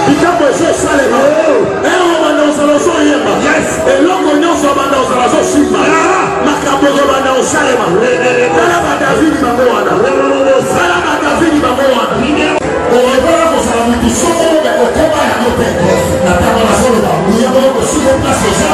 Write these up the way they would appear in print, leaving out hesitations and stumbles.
bikambo ezo salema banda ozala ozoyemba eloko nyonso banda ozala ozosimba makambo ezobanda osalema tala badavidi bango wana tala badavidi bango wana oyekola kozala motu soko okoma yango te na ntango nazoloba oyeba okosiko place eza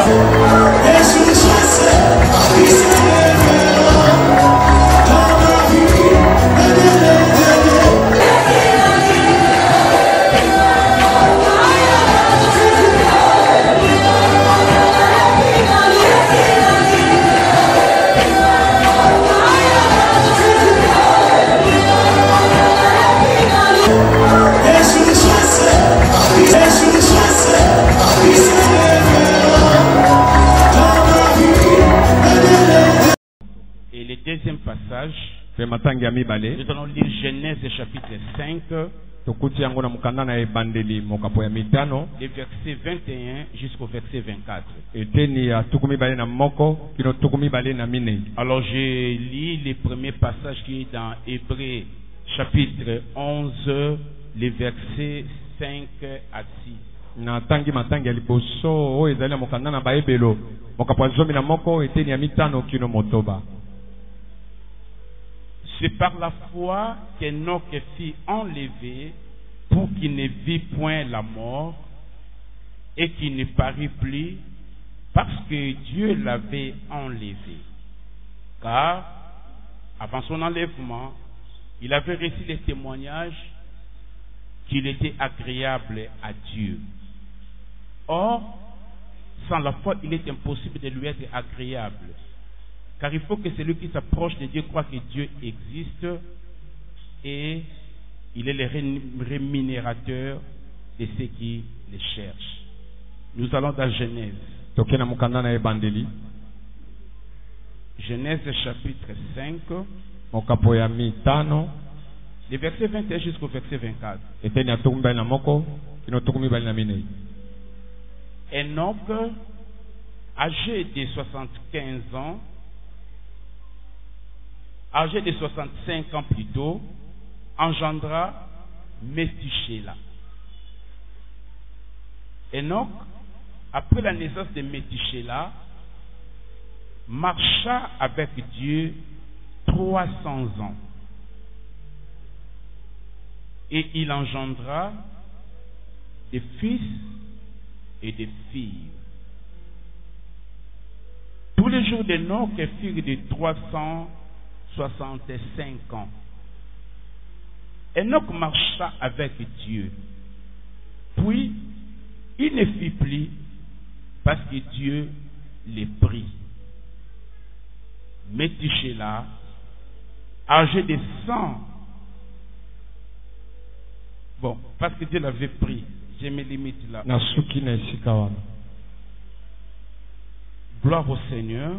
Et le deuxième passage, nous allons lire Genèse chapitre 5, les versets 21 jusqu'au verset 24. Alors je lis le premier passage qui est dans Hébreux chapitre 11, les versets 5 à 6. C'est par la foi qu'Enoch fut enlevé pour qu'il ne vit point la mort et qu'il ne parut plus parce que Dieu l'avait enlevé. Car avant son enlèvement, il avait reçu le témoignage qu'il était agréable à Dieu. Or, sans la foi, il est impossible de lui être agréable. Car il faut que celui qui s'approche de Dieu croit que Dieu existe et il est le rémunérateur de ceux qui le cherchent. Nous allons dans Genèse. Genèse chapitre 5. Les versets 21 jusqu'au verset 24. Enoch, âgé de 75 ans, âgé de 65 ans plutôt, engendra Méthusélah. Enoch, après la naissance de Méthusélah, marcha avec Dieu 300 ans. Et il engendra des fils et des filles. Tous les jours d'Enoch furent de 365 ans. Enoch marcha avec Dieu. Puis, il ne fit plus parce que Dieu les prit. Méthusélah, âgé de 100. Bon, parce que Dieu l'avait pris. Je me limite là. Gloire au Seigneur.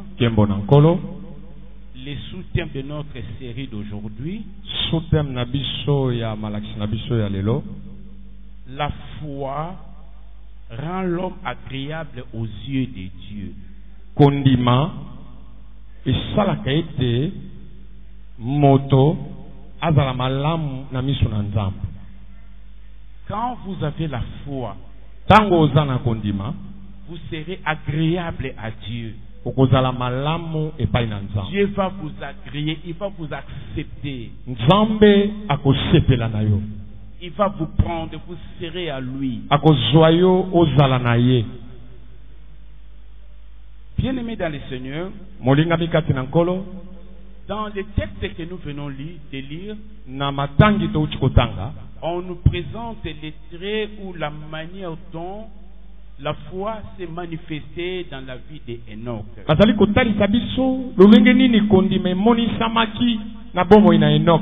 Les sous-thèmes de notre série d'aujourd'hui. La foi rend l'homme agréable aux yeux de Dieu. Kondima et salakaete moto azala malamu na miso na nzambe. Quand vous avez la foi, tango ozana kondima, vous serez agréable à Dieu. okozala malamu epai na nzambe. Dieu va vous agréer, il va vous accepter. Nzambe akosepela na yo. Il va vous prendre, vous serez à lui. Akozwa yo ozala na ye. Bien-aimés dans le Seigneur, molinga mikati na nkolo, dans les textes que nous venons de lire, na matangi to uchikotanga, on nous présente les traits ou la manière dont la foi s'est manifestée dans la vie d'Enoch. Bazali kotalisa biso lolenge nini kondima emonisamaki na bomoi na Enoch.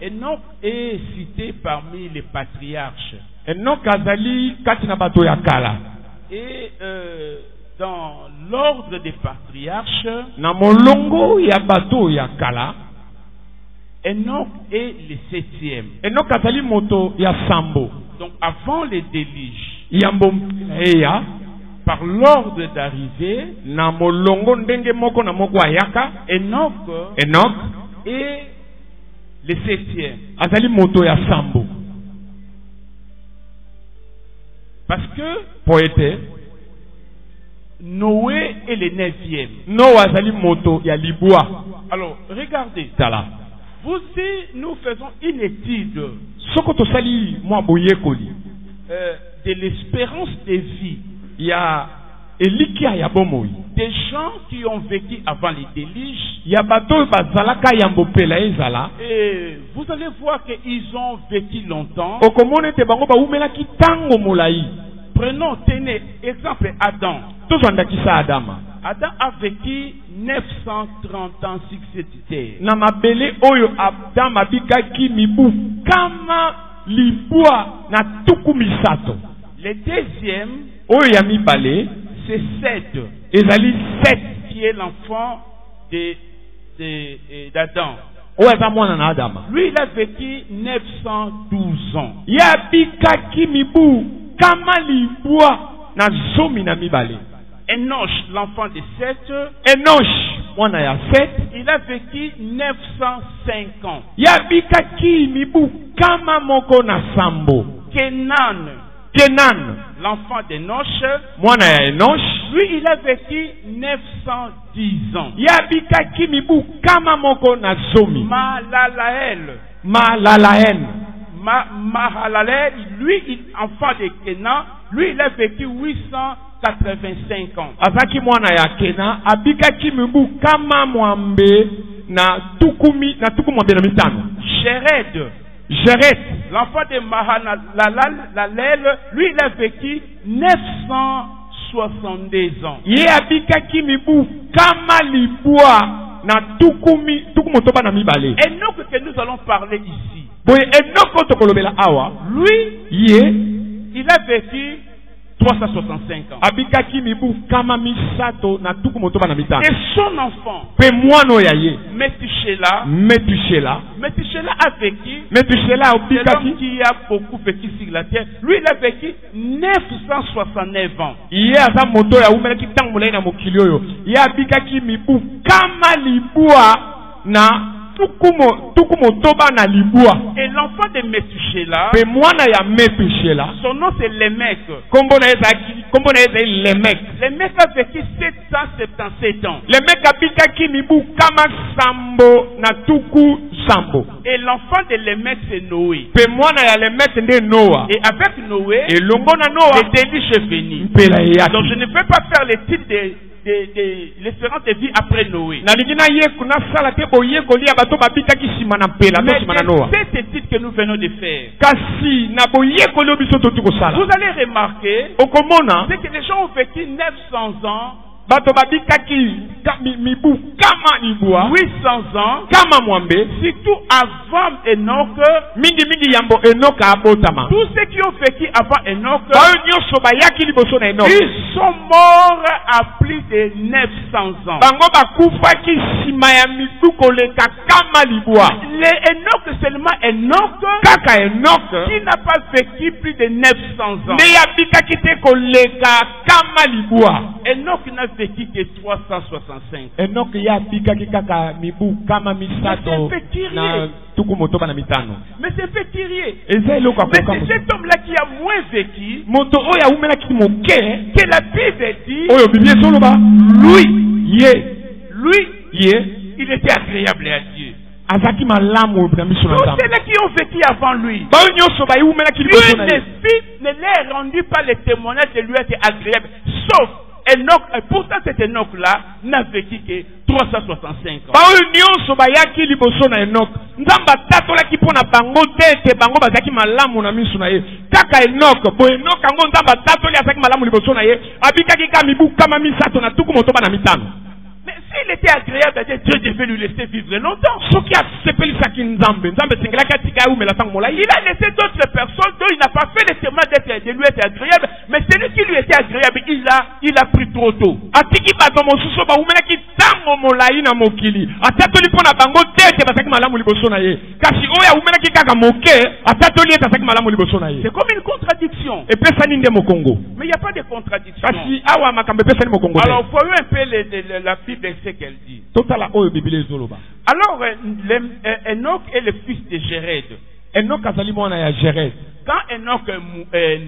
Enoch est cité parmi les patriarches. Enoch azali kati na bato ya kala. Et dans l'ordre des patriarches, na molongo ya bato ya kala, Enoch est le 7e. Enoch azali moto ya sambo. Donc avant le déluge, par l'ordre d'arrivée, na molongo ndenge moko na moko ayaka, Enoch est le 7e. Azali moto ya sambo. Parce que poete Noé est le 9e. Noah zali moto ya libua. Alors, regardez. Tala. Vous si nous faisons une étude Sokoto sali mwa boyekoli. De l'espérance de vie. Ya elikia ya bomoi. Des gens qui ont vécu avant les déluges. Ya bato bazalaka ya mbopela ezala. Et vous allez voir qu'ils ont vécu longtemps. Okomone te bango ba umelaki tango molai. Prenons, tenez, exemple Adam. Tozandakisa Adama. Adam a vécu 930 ans sur cette terre. Na mabele oyo Adam abikaki mibu kama libua na tuku misato. Le deuxième, Oyo ya mibale, c'est Seth, ezali 7. qui est l'enfant d'Adam. Oyo aza mwana na Adama. Lui, il a vécu 912 ans. Ya bikaki mibu kama libua na zomi na mibale. Enoch, l'enfant de Seth, Enosh mwana ya 7. il a vécu 905 ans. Ya bikaki mibu kama moko na sambo. Kenan, Kenan l'enfant d'Enoch, mwana ya Enosh. lui, il a vécu 910 ans. Ya bikaki mibu kama moko na zomi. Malalael, Mahalalel, lui, enfant de Kenan, lui, il a vécu 885 ans. Azaki mwana ya Kena abikaki mibu kama mwambe na tukumi na tuku mwambe na mitano. Jéred, l'enfant de Mahalalel, lui, il a vécu 962 ans. Ye abikaki mibu kama libua na tuku motoba na mibale. Enoch que nous allons parler ici. Boye Enoko tokolobela awa. Lui, il a vécu 365 ans. Abikaki mibu kama misato na tuku motoba na mitano. Et son enfant, Pe mwano ya ye. Metushela a vécu. Metushela C'est l'homme obikaki. qui a beaucoup vécu sur la terre. Lui, il a vécu 969 ans. Ye aza moto ya umelaki tangu mulai na mokili oyo. Ye abikaki mibu kama libua na tuku motoba na libua. Et l'enfant de Metushela, Pe mwana ya Metushela. son nom c'est Lémec. Kombo na eza Lemek. Lémec a vécu 777 ans. Lemek abikaki mibu kama sambo na tuku sambo. Et l'enfant de Lémec c'est Noé. Pe mwana ya Lemek nde Noah. Et avec Noé, Elongo na Noah. le déluge est venu. Mpela yaki. Donc je ne vais pas faire le titre de l'espérance de vie après Noé. Na lingina ye kuna sala te boye kolia bato babikaki sima na mpela to Mais sima na Noah. c'est ce titre que nous venons de faire. Kasi na boye kolio biso to tuko sala. Vous allez remarquer, Okomona c'est que les gens ont vécu 900 ans, bato babikaki mibu kama libua 800 ans, kama mwambe surtout avant Enoch. mingi yambo Enoka abotama. Tous ceux qui ont vécu avant Enoch, Bayo nyonso bayaki liboso na Enoka. ils sont morts à plus de 900 ans. Bango bakufaki sima ya mibu koleka kama libua. Les Enoch, seulement Enoch, Kaka Enoka qui n'a pas vécu plus de 900 ans. nde yabikaki te koleka kama libua. Enoch n'a vécu que 365. Enoka yabikaki kaka mibu kama misato na tuku motoba na mitano. Mais c'est fait tirer. Eza eloko Mais akoka c'est cet homme-là qui a moins vécu moto oyo awumelaki moke que la Bible dit. oyo Bible ezoloba Lui, ye il était agréable à Dieu. azaki malamu na miso na Tous Nzambe. ceux qui ont vécu avant lui, Bayo nyonso baiwumelaki lui liboso na ye. ne les rendu pas le témoignage de lui être agréable. Sauf Enoch, et pourtant cet Enoch-là n'a vécu que 365 ans. Bayo nyonso bayaki liboso na Enoch. Nzambe atatolaki mpo na bango te ete bango bazalaki malamu na miso na ye. Kaka Enoch, bo Enoch yango Nzambe atatoli azalaki malamu liboso na ye. Abikaki ka mibu kama misato na tuku motoba na mitano. Mais s'il était agréable à Dieu, Dieu devait lui laisser vivre longtemps. Soki asepelisaki Nzambe, Nzambe sengelaki atika umela tango molai. Il a laissé d'autres personnes dont il n'a pas fait le témoin de lui être agréable, mais celui qui lui était agréable, il a pris trop tôt. Atiki bato mosusu baumelaki tango molai na mokili. Atatoli mpo na bango te ete bazalaki malamu liboso na ye. Kasi oyo aumelaki kaka moke, atatoli ete azalaki malamu liboso na ye. C'est comme une contradiction. Epesani nde mokongo. Mais il n'y a pas de contradiction. Kasi awa makambo epesani mokongo te. Alors, voyons un peu la Bible et ce qu'elle dit. Totala oyo Bible ezoloba. Alors, Enoch est le fils de Jéred. Enoch azali mwana ya Jéred. Quand Enoch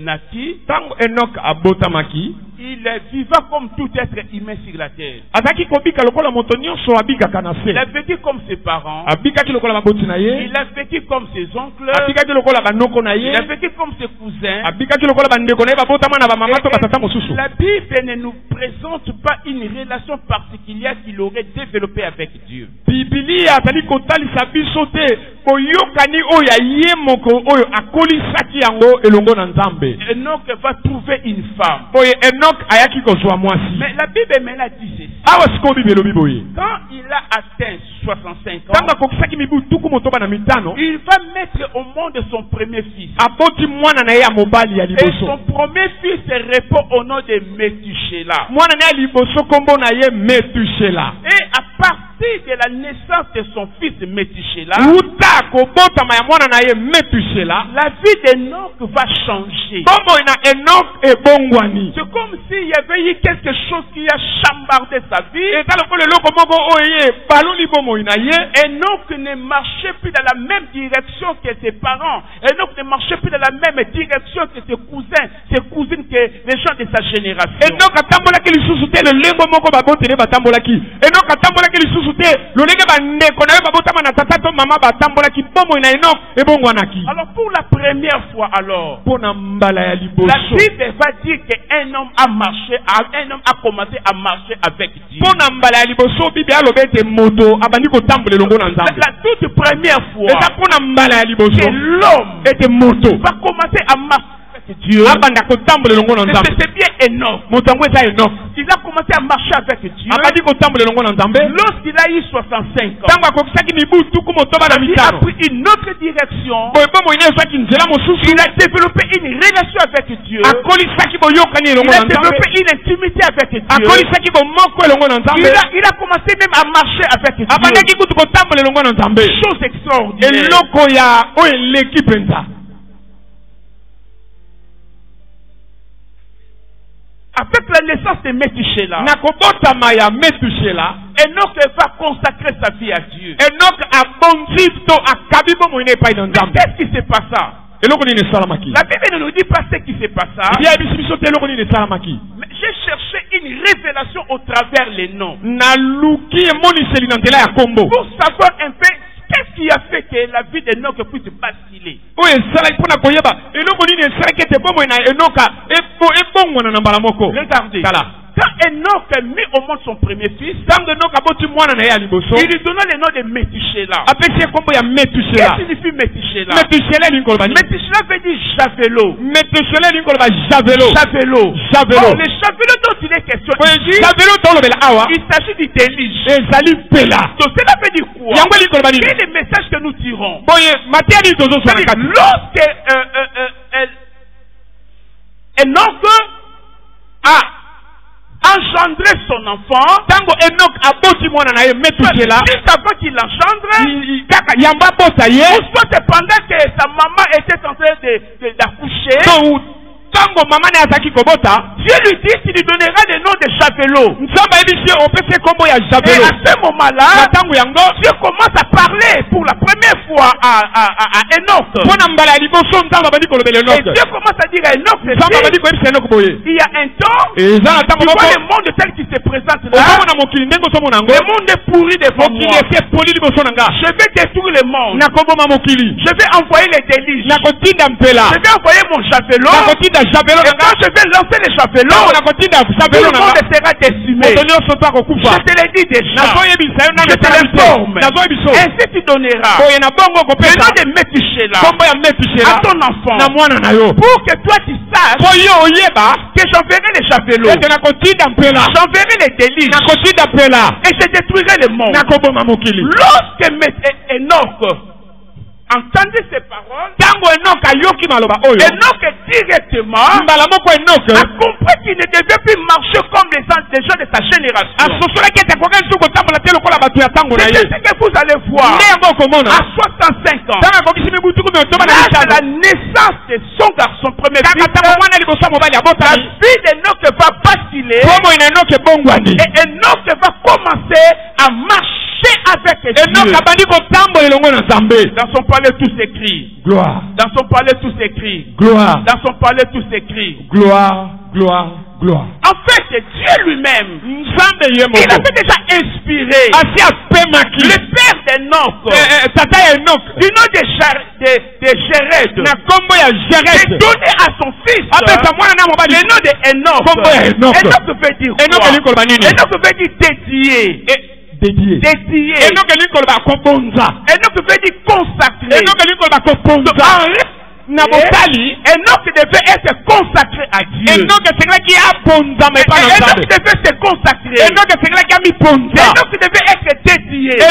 naquit, Tango Enoch abotamaki, il vivait comme tout être humain sur la terre. azaki kobika lokola moto nyonso abikaka na se. Il a vécu comme ses parents. Abikaki lokola baboti na ye. Il a vécu comme ses oncles. Abikaki lokola banoko na ye. Il a vécu comme ses cousins. Abikaki lokola bandeko na ye babotama na bamama to batata mosusu. La Bible ne nous présente pas une relation particulière qu'il aurait développée avec Dieu. Biblia azali kotalisa biso te boyokani oyo ye moko oyo akolisaki yango elongo na Nzambe. Enoch va trouver une femme. Boye Enoch ayaki kozwa mwasi. Mais la Bible maintenant dit ceci. Awa siko Bible elobi boye. Quand il a atteint 65 ans, Tanga kokisaki mibu tuku motoba na mitano. il va mettre au monde son premier fils. Aboti mwana na ye ya mobali ya Et liboso. son premier fils répond au nom de Métuchéla. Mwana na ye liboso kombo na ye Metushela. Et à partir de la naissance de son fils Métuchéla, Uta kobotama ya mwana na ye Metushela. la vie d'Enoch va changer. Kombo na Enoch ebongwani. C'est comme s'il y avait eu quelque chose qui a chambardé sa vie. Eta lokolo eloko moko oyo ye baluli bomoi na ye. Enoch ne marchait plus dans la même direction que ses parents. Enoch ne marchait plus dans la même direction que ses cousins, ses cousines, que les gens de sa génération. Enoch atambolaki lisusu te lolengo moko babotele batambolaki. Enoch atambolaki lisusu te lolenge bandeko na ye babotama na tata to mama batambolaki bomoi na Enoch ebongwanaki. Alors pour la première fois alors, Pona mbala ya la liboso. Bible va dire qu'un homme a marché, un homme a commencé à marcher avec Dieu. Pona mbala ya liboso Bible alobi ete moto abandi kotambola elongo na Nzambe. La toute première fois Eza pona mbala ya liboso que l'homme ete moto va commencer à marcher avec Dieu. abanda kotambola elongo na Nzambe. C'est bien Enoch. Moto yango eza Enoch. Il a commencé à marcher avec Dieu Abandi kotambola elongo na Nzambe. lorsqu'il a eu 65 ans. Tango akokisaki mibu tuku motoba na Il a mitano. pris une autre direction. Boye bomoi na ezwaki nzela mosusu. Il a développé une relation avec Dieu. Akolisaki boyokani Il elongo a na Nzambe. développé une intimité avec Dieu. Akolisaki bomoko elongo na Nzambe. Il a commencé même à marcher avec Dieu. Abandaki kutu kotambola elongo na Nzambe. Chose extraordinaire. Eloko ya oyo eleki penza. Avec la naissance de Métuchéla, Na kobotama ya Metushela. Enoch va consacrer sa vie à Dieu. Enoch abondi to akabi bomoi na epai na Mais Nzambe. qu'est-ce qui se passa? Eloko nini esalamaki. La Bible ne nous dit pas ce qui se passa. Ya bisi biso te eloko nini esalamaki. Mais j'ai cherché une révélation au travers les noms. Naluki emoniseli na nzela ya kombo. Pour savoir un peu qu'est-ce qui a fait que la vie d'Enoch puisse basculer. Oyo esalaki mpona koyeba eloko nini esalaki ete bomoi na Enoka ebongwana na mbala moko. Regardez. Tala. Quand Enoch a mis au monde son premier fils, Tango Enoka aboti mwana na ye ya liboso. il lui donna le nom de Métuchéla. Apesi ye kombo ya Metushela. Qu'est-ce que signifie Métuchéla? Metushela elingi koloba nini? Métuchéla veut dire javelot. Metushela elingi koloba javelo. Javelot. Javelo. Bon, les javelots dont il est question ici, Javelo tolobela awa. il s'agit du déluge. Ezali pela. Donc cela veut dire quoi? Yango elingi koloba nini? Quel est le message que nous tirons? Boye mateya nini tozosala C'est-à-dire, kati. lorsque Enoch a engendré son enfant, Tango Enoch aboti mwana na ye Metushela. juste avant qu'il l'engendre, Kaka yamba bota ye. ou soit pendant que sa maman était en train d'accoucher, So tango mama na azaki kobota. Dieu lui dit qu'il lui donnera le nom de javelot. Nzambe ayebisi ye opesi ye kombo ya Et javelo. à ce moment-là, Na tango yango Dieu commence à parler pour la première fois à Enoch. mpona mbala ya liboso Nzambe abandi kolobela Et Enoch. Dieu commence à dire à Enoch, Nzambe abandi koyebisa Enoch boye. il y a un temps, Eza na tu tango vois moko le monde tel qu'il se présente là, ozomona mokili ndenge ozomona yango. le monde est pourri devant Mokili moi. esi epoli liboso na nga. Je vais détruire le monde. Nakoboma mokili. Je vais envoyer les délices. Nakotinda mpela. Je vais envoyer mon javelot. Nakotinda javelo Et na nga. quand je vais lancer les javelots, Nakotinda tout javelo le na monde nga. sera décimé. Moto nyonso to Je akokufa. te l'ai dit déjà. Nazoyebisa yo nano Je te esala l'informe. biso. Nazoyebiso. Ainsi tu donneras Boye na bongo le kopesa nom de Métuchéla kombo ya Metushela à ton enfant. na mwana na yo. Pour que toi tu saches Po yo oyeba que j'enverrai les javelots. ete nakotinda mpela. J'enverrai les délices. Nakotinda mpela. Et je détruirai le monde. Nakoboma mokili. Lorsque Enoch entendit ces paroles, Tango Enoch ayoki maloba oyo. Enoch directement Mbala moko Enoch a compris compris qu'il ne devait plus marcher comme les gens de sa génération. C'est ce que vous allez voir. À 65 ans, l'âge de la naissance de son garçon, premier fils, la vie d'Enoch va basculer. Et Enoch va commencer à marcher avec Dieu. Dans son palais, tout s'écrit. Gloire. Dans son palais, tout s'écrit. Gloire. Dans son palais, tout s'écrit. Gloire, gloire, gloire. En fait, c'est Dieu lui-même. Il avait déjà inspiré le père d'Enoch, du nom de Jéred, de donner à son fils le nom d'Enoch. Enoch veut dire quoi? Enoch veut dire dédié. Dédié. Enoch veut dire consacré. Enoch devait être consacré à Dieu. Enoch devait se consacrer. Enoch devait être dédié. Mais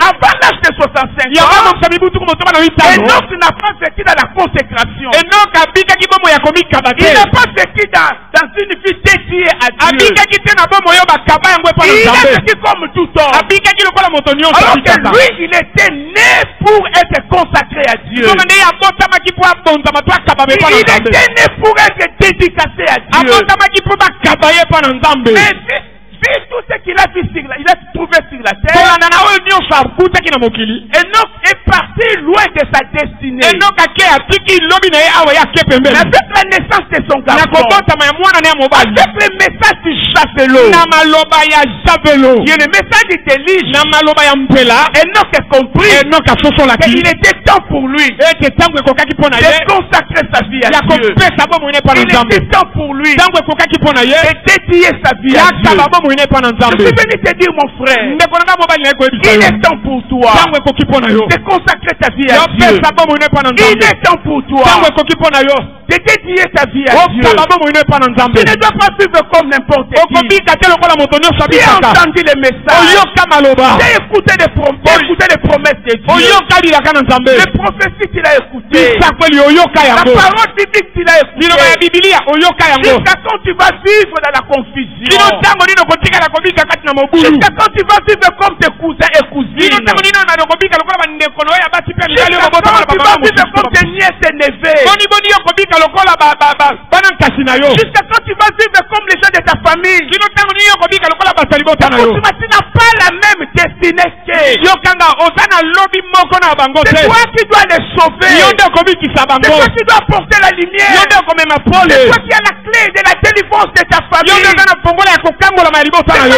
avant l'âge de 65 ans, Enoch n'a pas vécu dans la consécration. Il n'a pas vécu dans une vie dédiée à Dieu. Il a vécu comme tout homme. Alors que lui, il était né pour être consacré à Dieu. Il était né pour être dédicacé à Dieu. Mais vu tout ce qu'il a vu il a trouvé sur la terre, Enoch est parti loin de sa destinée. Mais avec la naissance de son garçon, avec le message du javelot, qui est le message du déluge, Enoch a compris qu'il était temps pour lui de consacrer sa vie à Dieu. Il était temps pour lui de dédier sa vie à Dieu. Je suis venu te dire, mon frère, il est temps pour toi de consacrer ta vie à Dieu. Il est temps pour toi de dédier ta vie à Dieu. Tu ne dois pas vivre comme n'importe qui. Tu as entendu les messages. Tu as écouté les promesses de Dieu. Les prophéties, tu l'as écouté. La parole biblique, tu l'as écouté. Jusqu'à quand tu vas vivre dans la confusion. Jusqu'à quand tu vas vivre comme tes cousins et cousines. Jusqu'à quand tu vas vivre comme tes nièces et neveux. Jusqu'à quand tu vas vivre comme les gens de ta famille. Tu n'as pas la même destinée qu'eux. C'est toi qui dois les sauver. C'est toi qui dois porter la lumière. C'est toi qui as la clé de la délivrance de ta famille. C'est toi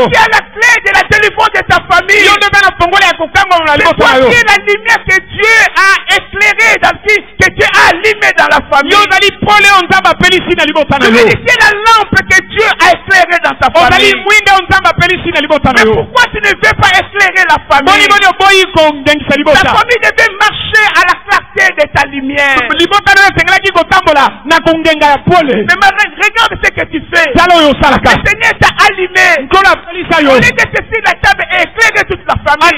qui as la clé de la délivrance de ta famille. C'est toi qui es la lumière que Dieu a éclairée, que Dieu a allumée dans la famille. C'est la lampe que Dieu a éclairée dans ta famille. Mais pourquoi tu ne veux pas éclairer la famille? Ta famille devait marcher à la clarté de ta lumière. Mais regarde ce que tu fais. Le Seigneur t'a allumé. Au lieu de ceci, la table est éclairée toute la famille.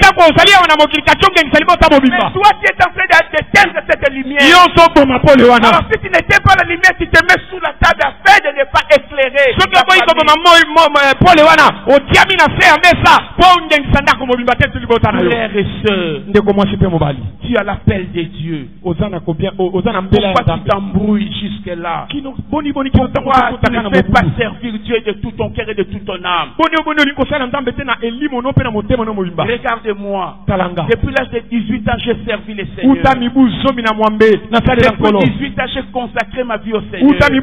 Mais toi, tu es en train d'éteindre cette lumière. Alors si tu n'étais pas la lumière, tu te mets sous la table afin de ne pas éclairer. Frères et sœurs, tu as l'appel de Dieu. Pourquoi tu t'embrouilles jusque-là? Pourquoi tu ne fais pas servir Dieu de tout ton cœur et de toute ton âme? Regarde-moi. Depuis l'âge de 18 ans, j'ai servi le Seigneur. Depuis 18 ans, j'ai consacré ma vie au Seigneur. Je ne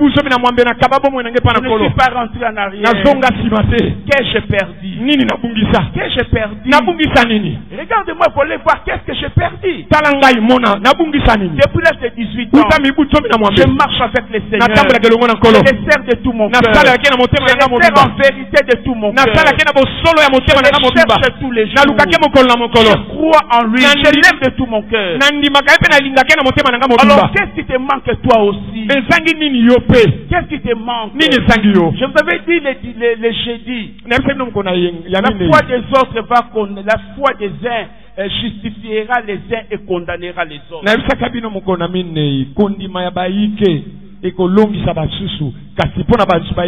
suis pas rentré en arrière. Qu'est-ce que j'ai perdu? Qu'est-ce que j'ai perdu? Regarde-moi pour aller voir qu'est-ce que j'ai perdu. Depuis l'âge de 18 ans, je marche avec le Seigneur. Je le sers de tout mon cœur. Je le sers en vérité de tout mon cœur. Je le cherche tous les jours. Je crois en lui. Je l'aime de tout mon cœur. Alors qu'est-ce qui te manque toi aussi? Qu'est-ce qui te manque? Je vous avais dit le jeudi. La foi des autres va connaître. La foi des uns justifiera les uns et condamnera les autres. ekolongisa basusu kasi mpona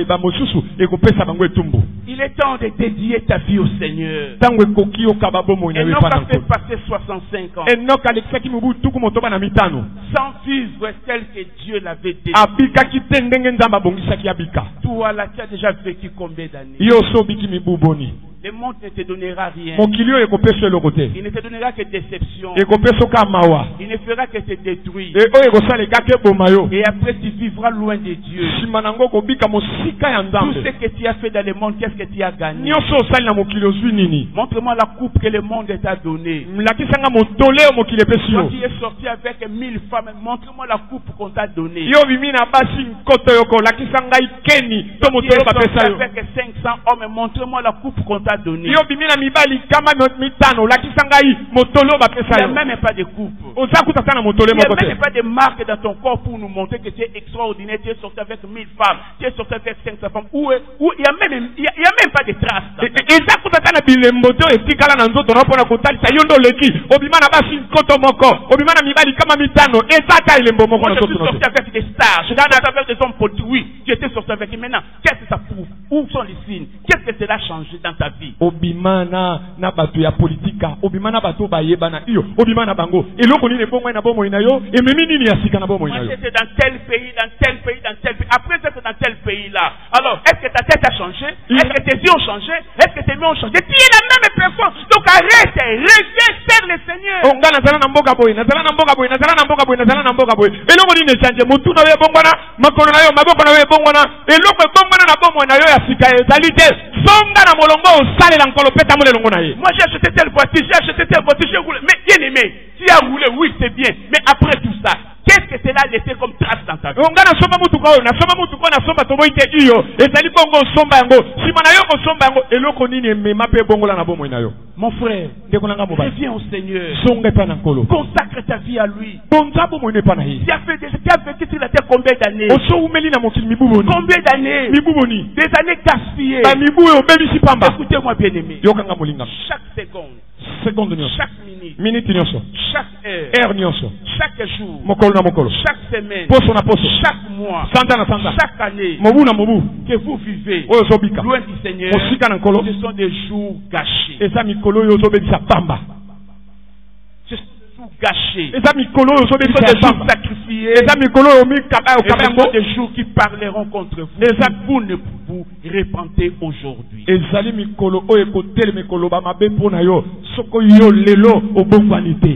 bamosusu ekopesa bango etumbu. Il est temps de dédier ta vie au Seigneur. Ntango ekoki okaba bomoi na yo Enoch epai na a fait Nkolo. passer 65 ans Enoch alekisaki mibu tuku motoba na mitano. sans vivre tel que Dieu l'avait décidé. Abikaki te ndenge nzambe abongisaki abika. Toi là, tu as déjà vécu combien d'années? Yo so obiki mibu boni. Le monde ne te donnera rien. Mokili oyo ekopesa eloko te. Il ne te donnera que déception. Ekopesa oka mawa. Il ne fera que te détruire. Oyo ekosaleka ke boma yo. Et après tu vivras loin de Dieu. Nsima nango kobika mosika ya Tout nzambe. ce que tu as fait dans le monde, qu'est-ce que tu as gagné? Nyonso osali na mokili ozwi nini? Montre-moi la coupe que le monde t'a donnée. Lakisanga motole oyo mokili epesi Toi yo. qui es sorti avec 1000 femmes, montre-moi la coupe qu'on t'a donnée. Yo bimi na basi nkoto yoko lakisanga ikeni to Toi qui es motole sorti bapesa yo. avec 500 hommes, montre-moi la coupe qu'on t'a donnée. Yo bimi na mibali kama mitano lakisanga i motole Il bapesa n'y a yo. même pas de coupe. Oza kutata na motole Il n'y a moko te. même pas de marque dans ton corps pour nous montrer que tu es extraordinaire. Tu es sorti avec 1000 femmes. Tu es sorti avec 500 femmes. Il n'y a même pas de traces. Eza kutata na bilembo to etikala na nzoto na pona kotalisa yo ndo leki. Obima na basi nkoto moko. Obima na mibali kama mitano. Eza ta ilembo moko Moi, na je suis nzoto. sorti avec des stars. Je suis sorti avec des hommes politiques. Oui, tu étais sorti avec eux. Maintenant, qu'est-ce que ça prouve? Où sont les signes? Qu'est-ce que cela a changé dans ta vie? Obima na bato ya politika. Obima na bato bayeba na iyo. Obima na bango. Eloko nini bongo na bomo ina yo. Ememi nini ya sika na bomo ina Moi, yo. j'étais dans tel pays, dans tel pays, dans tel pays. Après, j'étais dans tel pays-là. Alors, est-ce que ta tête a changé? Est-ce que tes yeux ont changé? Est-ce que tes mains ont changé? Tu es la même personne. Donc, arrête, reviens, serre le Seigneur. Onga nazala na mboka boy, nazala na mboka boy, nazala na mboka boy, nazala na mboka boy. Eloko nini chanje mutu na yo bongwana, makolo na yo maboko na yo bongwana. Eloko bongwana na bomo na yo ya sika ezali te. Songa na molongo osalela nkolo peta mo lelongo na ye. Moi, j'ai acheté telle voiture, j'ai roulé. Mais bien aimé, tu as roulé, oui, c'est bien. Mais après tout ça, qu'est-ce que cela a laissé comme trace dans ta vie? Onga na somba mutu ko, na somba mutu ko, na somba tobo ite iyo. Ezali bongo somba yango. Sima na yo ko somba yango. Eloko nini emema pe bongola na bomo na yo. Mon frère, Ndeko nanga mobali. reviens au Seigneur. Songa pa na nkolo. Consacre ta vie à lui. Bonza bomo ne pa na ye. Tu as vécu sur la terre combien d'années? Oso umeli na mokili mibuboni. Combien d'années? Mibuboni. Des années gaspillées. Ba mibu yo bebisi pamba. Écoutez-moi bien aimé. Yokanga molinga. Chaque seconde, Seconde nyonso. chaque minute, Minute nyonso. chaque heure, Heure nyonso. chaque jour, Mokolo na mokolo. chaque semaine, Poso na poso. chaque mois, Santa na santa. chaque année Mobu na mobu. que vous vivez Oyo zobika. loin du Seigneur, Mosika na nkolo. ce sont des jours gâchés. Eza mikolo oyo ozobebisa pamba. Ce sont des jours gâchés. Eza mikolo oyo Ce sont ozobebisa des jours pamba. sacrifiés. Eza mikolo oyo mikaba Et ce okaba sont yango. des jours qui parleront contre vous. Eza Vous ne vous repentez aujourd'hui. ezali mikolo oyo ekotelema ekoloba mabe mpo na yo soko yo lelo obongwani te.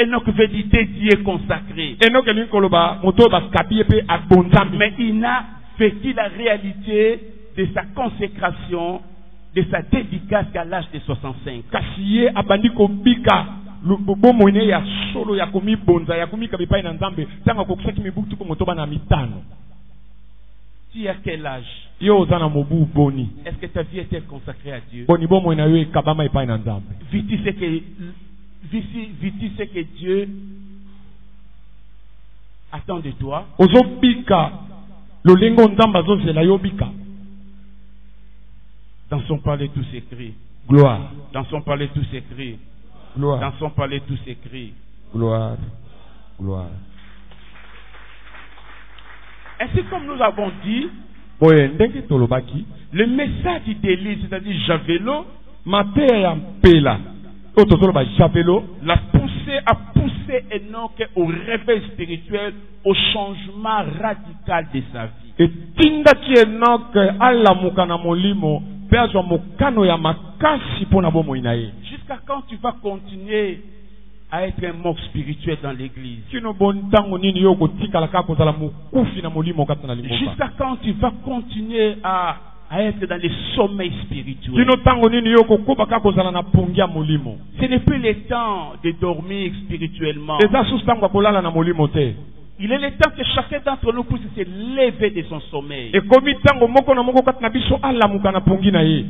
Enoch veut dire dédié, consacré. Enoki elingi koloba moto oyo bakabi ye mpe abonzambi. Mais il a vécu la réalité de sa consécration, de sa dédicace qu'à l'âge de 65. Kasi ye abandi kobika bomoi ne ya solo ya komibonza ya komikaba epai na nzambe ntango akokisaki mibuku tuku moto bana mitano. Tu as quel âge? Yo oza na mobu boni. Est-ce que ta vie était consacrée à Dieu? Boni bomoi na yo ekabama epai na nzambe. Vis-tu ce que Dieu attend de toi? Ozobika lolengo nzambe azozela yo bika. Dans son palais tout s'écrit. Gloire. Dans son palais tout s'écrit. Gloire. Dans son palais tout s'écrit. Gloire. Gloire. Ainsi comme nous avons dit, Boye ndenge tolobaki le message d'Élie, c'est-à-dire Javelo, mateya ya mpela oyo tozoloba javelo a poussé Enoch au réveil spirituel, au changement radical de sa vie. etindaki enoke alamuka na molimo mpe azwa mokano ya makasi mpo na bomoi na ye. Jusqu'à quand tu vas continuer à être un mort spirituel dans l'église? kino bo ntango nini yo kotikala kaka kozala mokufi na molimo kati na lingomba? Jusqu'à quand tu vas continuer à être dans les sommeils spirituels? kino ntango nini yo kokoba kaka kozala na pongi ya molimo? Ce n'est plus le temps de dormir spirituellement. eza susu ntango ya kolala na molimo te. Il est le temps que chacun d'entre nous puisse se lever de son sommeil ekomi ntango moko na moko kati na biso alamuka na pongi na ye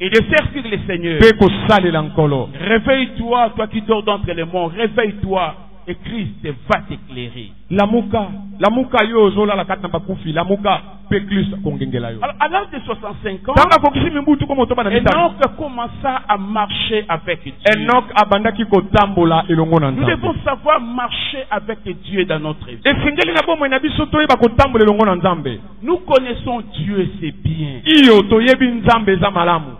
et de servir le Seigneur. mpe kosalela nkolo. Réveille-toi, toi qui dors d'entre les morts. Réveille-toi et Christ va t'éclairer. Lamuka yo zola la katna bakufi, lamuka pe Christ kongengela yo. Alors, à l'âge de 65 ans, Tanga kokisi mimbutu ko moto bana mitano. Enoch commença à marcher avec Dieu. Enoch abandaki ko tambola elongo na Nous Nzambe. devons savoir marcher avec Dieu dans notre vie. Esengeli na bomo na biso to yeba ko tambola elongo na Nzambe. Nous connaissons Dieu, c'est bien. Iyo to yebi Nzambe za malamu.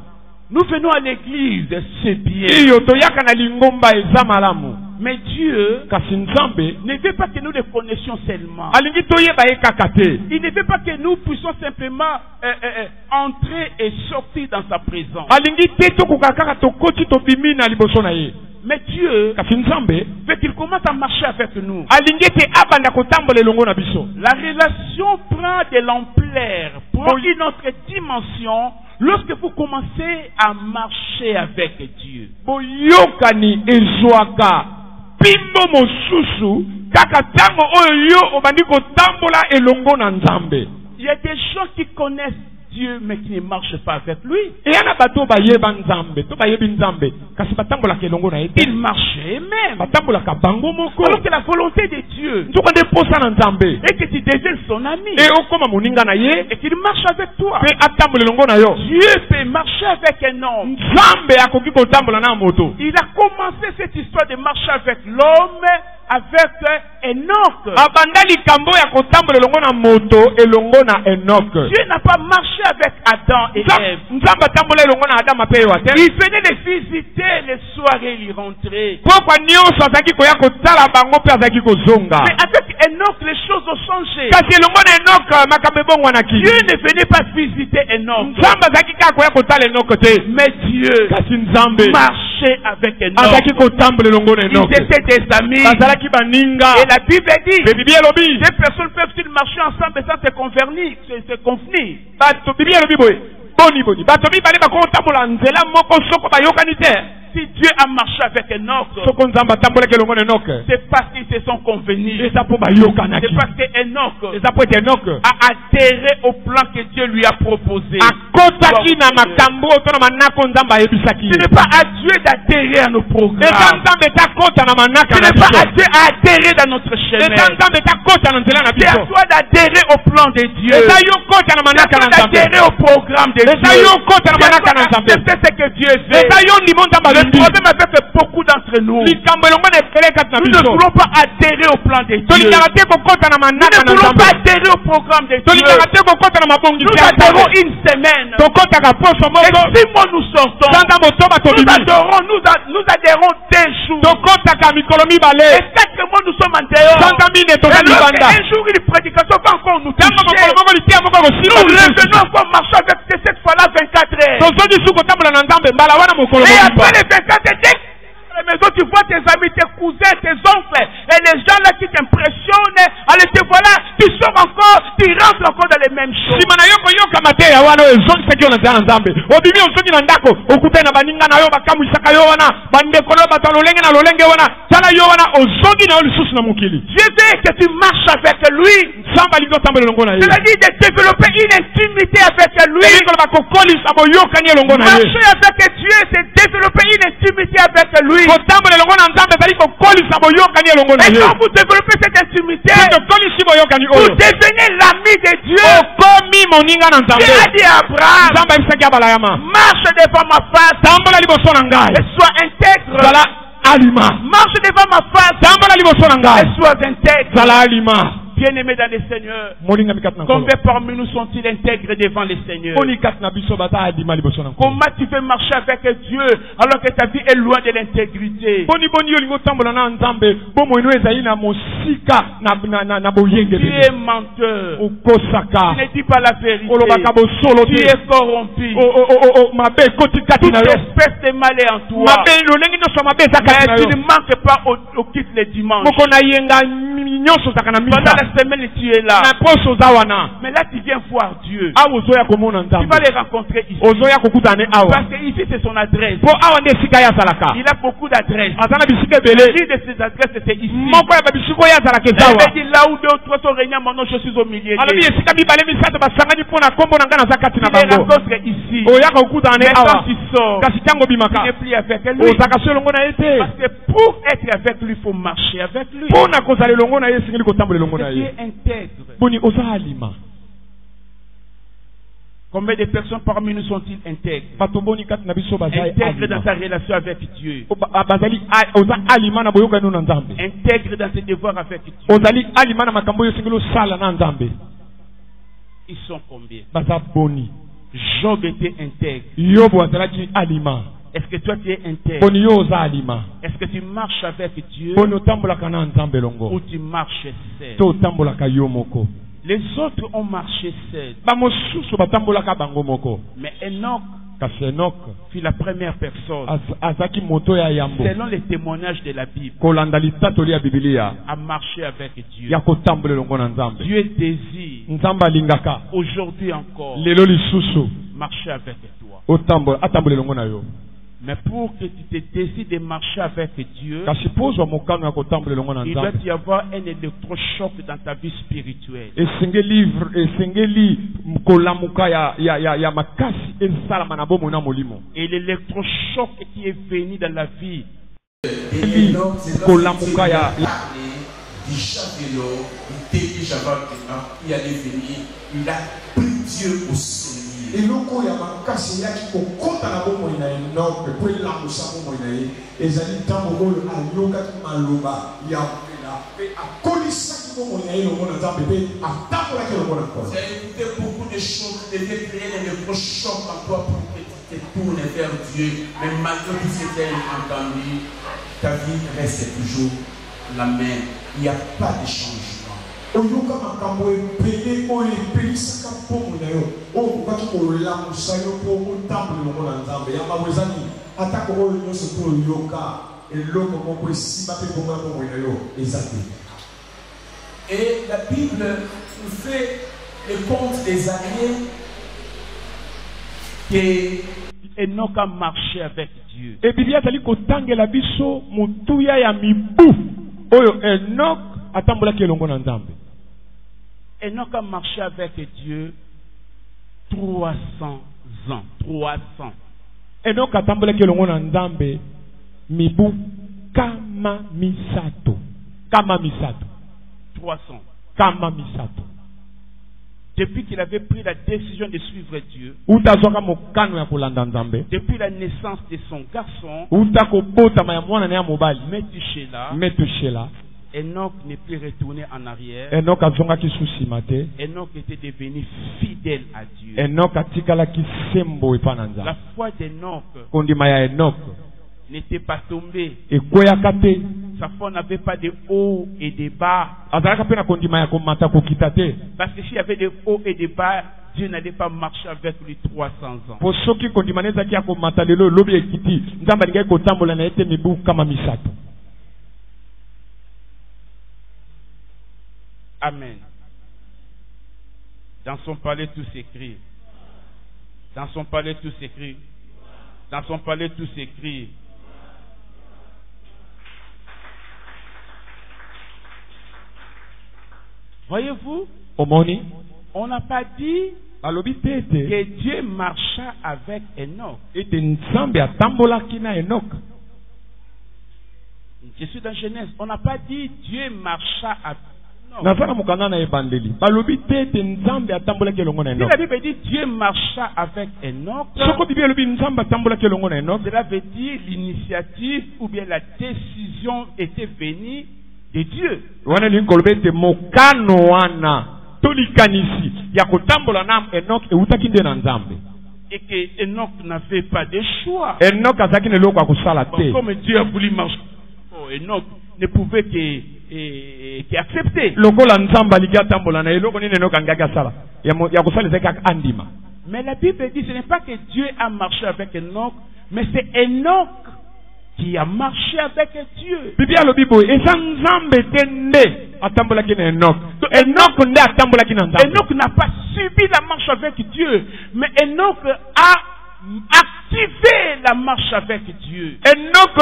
Nous venons à l'église, c'est bien. Iyo to yaka na lingomba eza malamu. Mais Dieu Kasi Nzambe ne veut pas que nous le connaissions seulement. alingi to yeba ye kakate. Il ne veut pas que nous puissions simplement entrer et sortir dans sa présence. Alingi te to kokaka to koti to bimi na liboso na ye. Mais Dieu Kasi Nzambe veut qu'il commence à marcher avec nous. alingi te abanda ko tambola elongo na biso. La relation prend de l'ampleur, prend une autre dimension lorsque vous commencez à marcher avec Dieu. Boyokani ezwaka pimbo mosusu kaka tango oyo obandi ko tambola elongo na Nzambe. Il y a des gens qui connaissent Dieu mais qui ne marchent pas avec lui. Et yana bato bayeba Nzambe, to bayebi Nzambe, kasi batambola ke elongo na ye. Ils marchaient eux-mêmes. Batambola ka bango moko. Alors que la volonté de Dieu Nzuko nde posa na Nzambe. est que tu deviennes son ami E okoma moninga na ye, et qu'il marche avec toi. pe atambola elongo na yo. Dieu peut marcher avec un homme. Nzambe akoki ko tambola na moto. Il a commencé cette histoire de marcher avec l'homme avec Enoch. Abanda likambo ya ko tambola elongo na moto elongo na Enoch. Dieu n'a pas marché avec Adam et Ève. Nzambe atambola elongo na Adam pe yo ate. Il venait les visiter les soirées, il rentrait. Pokwa nyonso azaki koya kotala bango pe azaki kozonga. Mais avec Enoch, les choses ont changé. Kasi elongo na Enoch makambo ebongwanaki. Dieu ne venait pas visiter Enoch. Nzambe azaki kaka koya kotala Enoch te. Mais Dieu Kasi Nzambe marchait avec Enoch. azaki kotambola elongo na Enoch. Ils étaient des amis. Bazalaki baninga. Et la Bible dit, Bible elobi. deux personnes peuvent-ils marcher ensemble sans se convenir, se convenir? Bato Bible elobi boye. Boni. Bato mibale bakotambola nzela moko soko bayokani te. Si Dieu a marché avec Enoch, Soko Nzambe atambolaki elongo na Enoch. c'est parce qu'ils se sont convenus. Eza po bayokanaki. C'est parce que Enoch Eza po ete Enoch a adhéré au plan que Dieu lui a proposé. akotaki na makambo to na manako Nzambe ayebisaki. Ce n'est pas à Dieu d'adhérer à nos Eza programmes. Nzambe takota na manaka Ce na n'est pas à biso. Dieu à adhérer dans notre chemin. Eza Nzambe takota na nzela na C'est à biso. toi d'adhérer au plan de Dieu. Eza yo kota na C'est à manaka toi na Nzambe. d'adhérer au programme de Eza Dieu. yo kota na C'est à manaka toi na Nzambe. d'accepter ce que Dieu fait. Eza yo ndimo Nzambe Le alingi. problème avec beaucoup d'entre nous, Likambo elongo na efele kati na nous ne biso. voulons pas adhérer au plan de Dieu. Tolingaka te kokota na Nous manaka ne na voulons pas Nzambe. adhérer au programme de Dieu. Tolingaka te kokota na mabongisi Nous ya adhérons Nzambe. une semaine. Tokotaka poso Et moko. 6 mois nous sortons. Sanza motoba Nous tolimi. adhérons 2 jours. Tokotaka mikolo mibale. Et 4 mois nous sommes en dehors. Sanza mine Et toza libanda. un jour une prédication va encore nous Tango mokolo toucher. moko litia moko Nous kosimba lisusu. revenons encore marcher avec cette fois-là 24 heures. Tozondi su kotambola na Nzambe mbala wana mokolo Et mobimba. après les 24 heures, dès que à la maison, tu vois tes amis, tes cousins, tes oncles, et les gens là qui t'impressionnent, allez te voilà, tu sors encore, tu rentres encore dans les mêmes choses. Sima na yo koyoka mateya wana ezongisaki yo na nzela na Nzambe. Obimi ozongi na ndako okutani na baninga na yo bakamwisaka yo wana bandeko na yo bato ya lolenge na lolenge wana tala yo wana ozongi na yo lisusu na mokili. Je veux que tu marches avec lui. Nzambe alingi otambola elongo na ye. C'est-à-dire de développer une intimité avec lui. Elingi bakokolisa boyokani elongo na ye. Marcher avec Dieu, c'est développer une intimité avec lui. Kotambola elongo na Nzambe ezali kokolisa boyokani elongo na Et ye. quand vous développez cette intimité, tokolisi boyokani vous oyo devenez l'ami de Dieu. okomi moninga na Dieu a Nzambe. dit à Abraham, Nzambe ayebisaki abalayama marche devant ma face tambola liboso na ngai et sois intègre. zala alima. Marche devant ma face Tambola liboso na ngai et sois intègre. zala alima. Bien-aimés dans le Seigneur, moninga mikati na nkolo. combien parmi nous sont-ils intègres devant le Seigneur? Oni kati na biso baza alima liboso na nkolo. Comment tu veux marcher avec Dieu alors que ta vie est loin de l'intégrité? Boni yo lingo tambola na Nzambe bomo eno ezali na mosika na boyenge Tu es menteur. okosaka Tu ne dis pas la vérité. olobaka bosolo Tu te es corrompu. mabe ekoti kati Toute na yo espèce de mal est en toi. mabe lolenge nyonso mabe eza kati na Mais tu yo ne manques pas au quitte le dimanche. moko na yenga nyonso ozalaka na Pendant misa la semaine, tu es là. Mais là, tu viens voir Dieu. Tu vas les rencontrer ici. Parce que ici, c'est son adresse. Il a beaucoup d'adresses. L'une de ces adresses, c'est ici. Il dit là où 2 ou 3 sont réunis, mon nom, je suis au milieu. Il les rencontre ici. Mais quand tu sors, tu n'es plus avec lui. Parce que pour être avec lui, il faut marcher avec lui. Tu es intègre. Combien de personnes parmi nous sont-ils intègres? Intègres dans sa relation avec Dieu. Intègres dans ses devoirs avec Dieu. Ils sont combien? Job était intègre. Est-ce que toi tu es intègre? Est-ce que tu marches avec Dieu ou tu marches seul? Les autres ont marché seuls. Mais Enoch fut la première personne, selon les témoignages de la Bible, à marcher avec Dieu. Dieu désire aujourd'hui encore marcher avec toi. Mais pour que tu te décides de marcher avec Dieu, il doit y avoir un électrochoc dans ta vie spirituelle. Et l'électrochoc qui est venu dans la vie du javelot, il allait venir, il a pris Dieu au sérieux. Et loko ya makasi yaki kokota na bomo ina enope po la musamu moina ye ezali tambo bolo ayoka maloba ya pela pe akolisa ki bomo ina ye lomo na tambe pe atakola ke lomo na ko. J'ai écouté beaucoup de choses qui devaient créer des chocs en toi pour que tu te tournes vers Dieu, mais malgré tout ce qu'elle a entendu, ta vie reste toujours la même. Il n'y a pas de changement. Oyoka makambo epele o epelisa ka pomo na yo o baki ko la musayo po temple no na nzambe ya mabwezani atako o nyonso to yoka eloko moko esima pe pomo na yo ezate. Et la Bible nous fait le compte des années que Enoch a marché avec Dieu. Et Biblia tali ko tangela biso mutuya ya mibu oyo Enoch atambola ki elongo na nzambe. Enoch a marché avec Dieu 300 ans. 300. Enoch atambola ki elongo na nzambe mibu kama misato. Kama misato. 300. Kama misato. Depuis qu'il avait pris la décision de suivre Dieu, depuis la naissance de son garçon, Methuselah, Enoch n'est plus retourné en arrière. Enoch était devenu fidèle à Dieu. La foi d'Enoch n'était pas tombée. Sa foi n'avait pas de haut et de bas. Parce que s'il y avait de haut et de bas, Dieu n'allait pas marcher avec lui 300 ans. Amen. Dans son palais tout s'écrit. Dans son palais tout s'écrit. Dans son palais tout s'écrit. Voyez-vous, on n'a pas dit que Dieu marcha avec Enoch. Je suis dans Genèse. On n'a pas dit Dieu marcha avec Enoch. Si la Bible dit Dieu marcha avec Enoch, cela veut dire l'initiative ou bien la décision était venue de Dieu. Et que Enoch n'avait pas de choix. Comme Dieu a voulu marcher, Enoch ne pouvait qu'accepter. Mais la Bible dit ce n'est pas que Dieu a marché avec Enoch, mais c'est Enoch qui a marché avec Dieu. Bibi alobi boye eza nzambe te nde atambolaki na Enoch. Enoch nde atambolaki na nzambe. Enoch n'a pas subi la marche avec Dieu, mais Enoch a activé la marche avec Dieu. Enoch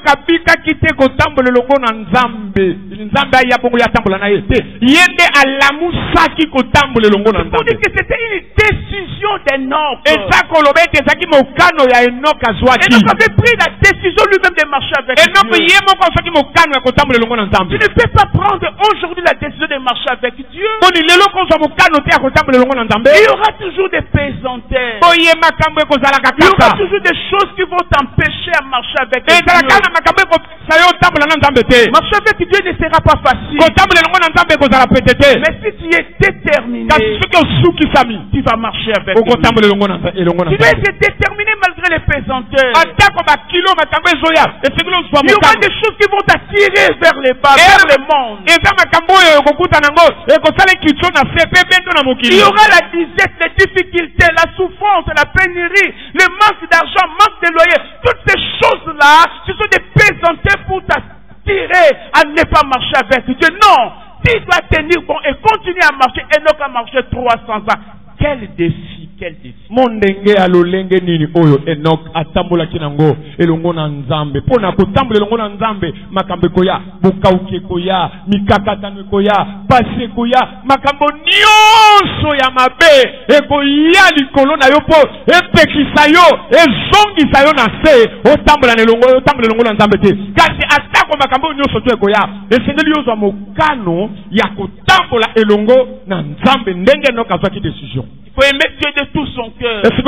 abikaki te kotambola longo na nzambe. Nzambe aya bongo ya tambola na ye te. Yende alamusaki kotambola longo na nzambe. Vous dites que c'était une décision d'Enoch. Eza koloba ete ezaki mokano ya Enoch azwaki. Enoch avait pris la décision lui-même de marcher avec Enoch Dieu. ye moko azwaki mokano ya kotambola longo na nzambe. Tu ne peux pas prendre aujourd'hui la décision de marcher avec Dieu. Boni lelo kozwa mokano te ya kotambola longo na nzambe. Il y aura toujours des pesanteurs. Oye makambo ekozalaka Il y aura kaka. toujours des choses qui vont t'empêcher à marcher avec Dieu. Ezalaka na makambo ekosayo otambola na nzambe te. Marcher avec Dieu ne sera pas facile. Kotambola longo na nzambe ekozala pete te. Mais si tu es déterminé, Kasi soki osukisami tu vas marcher avec lui. okotambola elongo na elongo na Tu dois nzambe. être déterminé malgré les pesanteurs. Atako bakilo makambo ezoya esengeli ozwa Il y aura mokano. des choses qui vont t'attirer vers les bas, vers le monde. Eza makambo oyo ekokutana yango ekosala kitso na se pe bento na Il mokili. y aura la disette, les difficultés, la souffrance, la pénurie, le manque d'argent, manque de loyer. Toutes ces choses-là, ce sont des pesanteurs pour t'attirer à ne pas marcher avec Dieu. Non! Tu dois tenir bon et continuer à marcher. Enoch a marché 300 ans. Quel défi, quel défi. Mondenge ya lolenge nini oyo Enoch atambolaki nango elongo na nzambe. Pona kotambola elongo na nzambe makambo koya, bokauki koya, mikakatano koya, pase koya, makambo nyonso ya mabe ekoya likolo na yo po epekisa yo, ezongisa yo na se, otambola elongo na nzambe te. Kasi atako makambo nyonso to ekoya, esengeli yo zwa mokano ya kotambola elongo na nzambe ndenge Enoch azwaki décision. Il faut aimer Dieu de tout son cœur. Si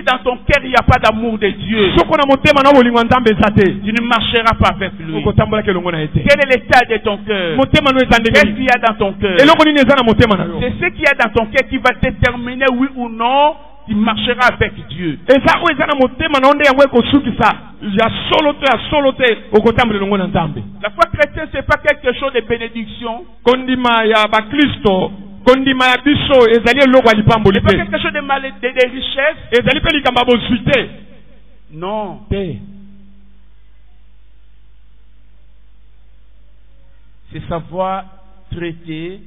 dans ton cœur il n'y a pas d'amour de Dieu, tu ne marcheras pas avec lui. Quel est l'état de ton cœur? Qu'est-ce qu'il y a dans ton cœur? C'est ce qu'il y a dans ton cœur qui va déterminer oui ou non tu marcheras avec Dieu. La foi chrétienne, ce n'est pas quelque chose de bénédiction. C'est pas quelque chose de richesse. Non. C'est savoir traiter,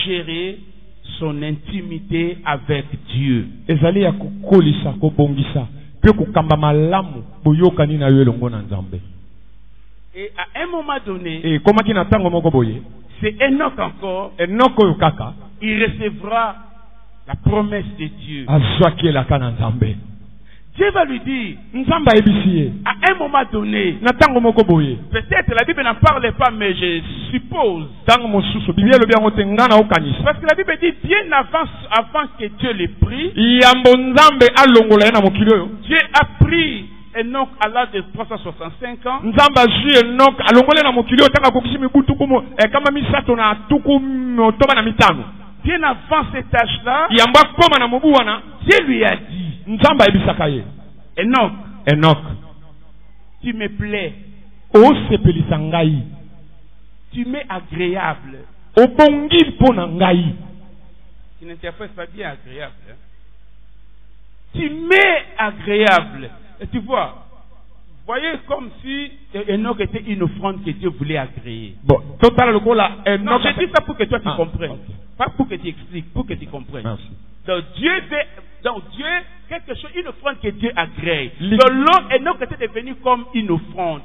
gérer son intimité avec Dieu. Et à un moment donné, c'est Enoch encore, il recevra la promesse de Dieu. Dieu va lui dire, à un moment donné, peut-être la Bible n'en parle pas, mais je suppose, parce que la Bible dit bien avant que Dieu l'ait pris, Dieu a pris Enoch à l'âge de 365 ans. Bien avant cet âge-là, Dieu lui a dit, Enoch, tu me plais, tu m'es agréable. Tu n'interprètes pas bien agréable. Hein? Tu m'es agréable. Et tu vois, voyez comme si Enoch était une offrande que Dieu voulait agréer. Non, je dis ça pour que toi tu comprennes. Okay. Pas pour que tu expliques, pour que tu comprennes. Merci. Donc Dieu, quelque chose, une offrande que Dieu agrée. Donc l'homme Enoch était devenu comme une offrande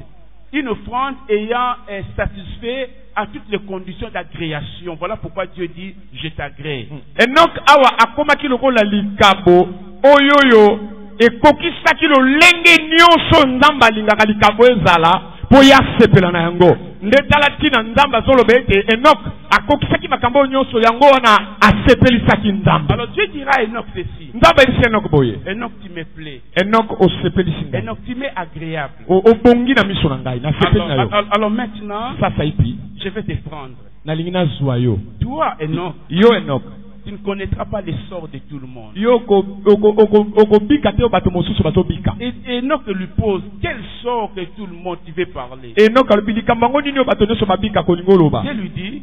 ayant satisfait à toutes les conditions d'agréation. Voilà pourquoi Dieu dit, je t'agrée. Enoch awa akomaki lokola likabo oyoyo ekokisaki lolenge nyonso nzamba lingaka likabo ezala po ya sepela na yango ndetala tina nzamba zoloba ete Enoch akokisaki makambo nyonso yango wana asepelisaki nzamba. Alors Dieu dira à Enoch ceci, nzamba elisi Enoch boye, Enoch tu me plais, Enoch osepelisi ngai, Enoch tu m'es agréable, obongi na miso na ngai na sepeli na yo. Alors maintenant sasa ipi je vais te prendre na lingina zwa yo. Toi Enoch, yo Enoch, tu ne connaîtras pas les sorts de tout le monde. Et Enoch lui pose, quel sort que tout le monde tu veux parler? Dieu lui dit,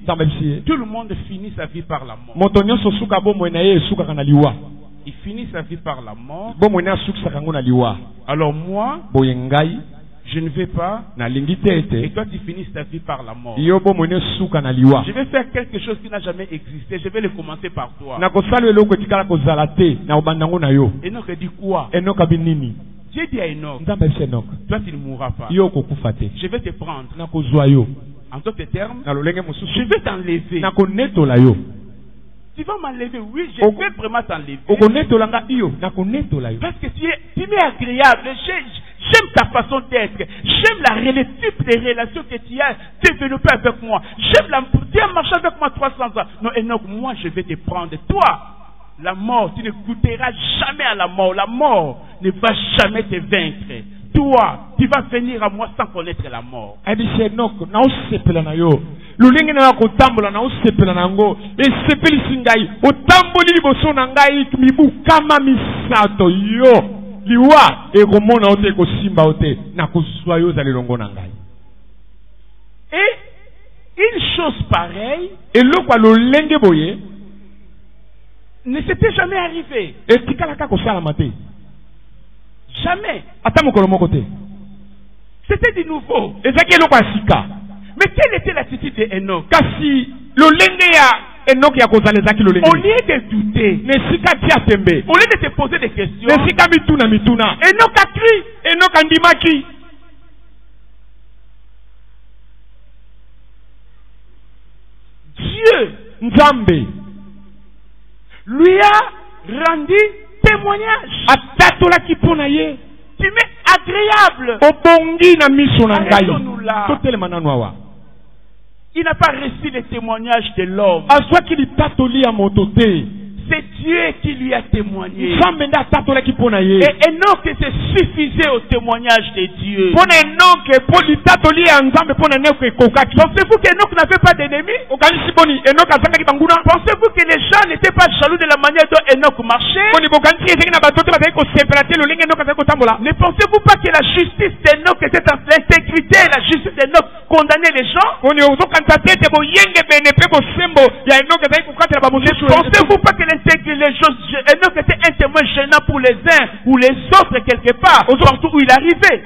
tout le monde finit sa vie par la mort. il finit sa vie par la mort. Alors moi, je ne vais pas, et toi tu finisses ta vie par la mort. Je vais faire quelque chose qui n'a jamais existé. Je vais le commencer par toi. Enoch dit quoi? Dieu dit à Enoch, toi tu ne mourras pas. Je vais te prendre. En d'autres termes, je vais t'enlever. Tu vas m'enlever, oui, je vais vraiment t'enlever. Parce que tu m'es agréable. J'aime ta façon d'être. J'aime le type de relation que tu as développé avec moi. Tu as marché avec moi 300 ans. Non, Enoch, moi je vais te prendre. Toi, la mort, tu ne goûteras jamais à la mort. La mort ne va jamais te vaincre. Toi, tu vas venir à moi sans connaître la mort. Lulingi na kutambola na usepela nango esepeli singai otamboli liboso na ngai mibu kama misato yo liwa ekomona ote kosimba ote na kuswa yo za lilongo na ngai. Et une chose pareille eloko lolenge boye ne s'était jamais arrivé. Etikalaka kosala mate. Jamais. Ata mokolo moko te. C'était du nouveau. Ezaki eloko asika. Mais quelle était l'attitude d'Enoch? Kasi lolenge ya Enoch ya kozalezaki lolenge. Au lieu de douter, nesika tia tembe. Au lieu de te poser des questions, nesika mituna. Enoch a crié. Enoch andimaki. Dieu, Nzambe, lui a rendu témoignage. Atatolaki pona ye. Tu m'es agréable. Obongi na miso na ngai. Arrêtons-nous là. Totelema na nwawa. Il n'a pas reçu le témoignage de l'homme. Azwaki litatoli ya moto te. C'est Dieu qui lui a témoigné. Et Enoch se suffisait au témoignage de Dieu. Pensez-vous qu'Enoch n'avait pas d'ennemis? Pensez-vous que les gens n'étaient pas jaloux de la manière dont Enoch marchait? Ne pensez-vous pas que la justice d'Enoch était en l'intégrité et la justice d'Enoch condamnait les gens? Ne pensez-vous pas que les choses, Enoch était un témoin gênant pour les uns ou les autres quelque part, partout où il arrivait?